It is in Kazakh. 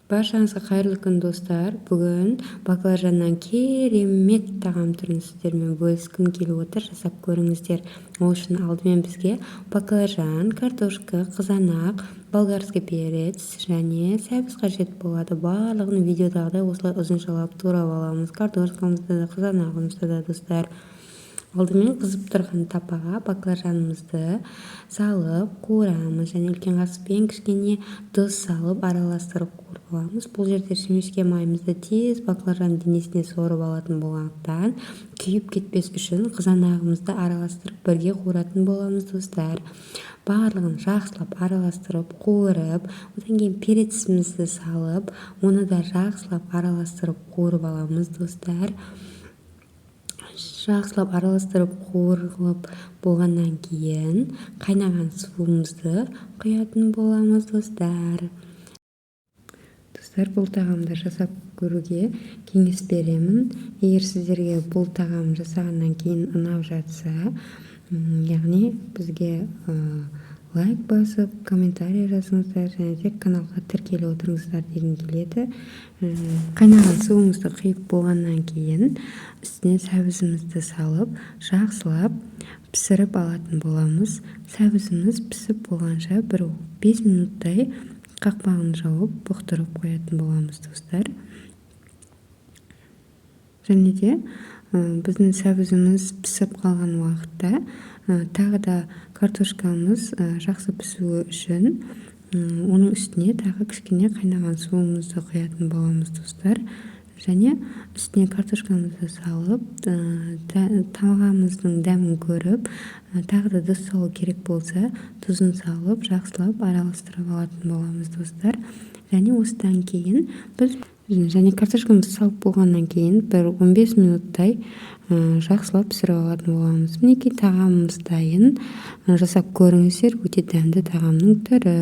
Баршаңызға қайырлы күн достар. Бүгін баклажаннан керемет тағам түрін сіздермен бөліскім келіп отыр. Жасап көріңіздер. Ол үшін алдымен бізге баклажан, картошка, қызанақ, болгарский перец және сәбіз қажет болады. Барлығын видеодағыдай осылай ұзыншалап турап аламыз. Картошкамызды да, қызанағымызды да достар. Алдымен қызып тұрған тапаға баклажанымызды салып қуырамыз және үлкен қасықпен кішкене тұз салып араластырып қуырып аламыз. Бұл жерде шемешке майымызды тез баклажан денесіне сорып алатын болғандықтан күйіп кетпес үшін қызанағымызды араластырып бірге қуыратын боламыз достар. Барлығын жақсылап араластырып қуырып, одан кейін перецімізді салып, оны да жақсылап араластырып қуырып аламыз достар. Жақсылап араластырып қуырылып болғаннан кейін қайнаған суымызды құятын боламыз достар. Бұл тағамды жасап көруге кеңес беремін. Егер сіздерге бұл тағам жасағаннан кейін ұнап жатса, яғни бізге лайк басып, комментарий жазыңыздар және де каналға тіркеліп отырыңыздар дегім келеді. Қайнаған суымызды құйып болғаннан кейін үстіне сәбізімізді салып, жақсылап пісіріп алатын боламыз. Сәбізіміз пісіп болғанша бір 5 минуттай қақпағын жауып бұқтырып қоятын боламыз достар. Және де біздің сәбізіміз пісіп қалған уақытта тағы да картошкамыз жақсы пісуі үшін оның үстіне тағы кішкене қайнаған суымызды құятын боламыз достар. Және үстіне картошкамызды салып, тамағымыздың дәмін көріп, тағы да тұз салу керек болса, тұзын салып, жақсылап араластырып алатын боламыз достар. Және осыдан кейін және картошкамызды салып болғаннан кейін бір 15 минуттай жақсылап пісіріп алатын боламыз. Мінекей тағамымыз дайын. Жасап көріңіздер, өте дәмді тағамның түрі.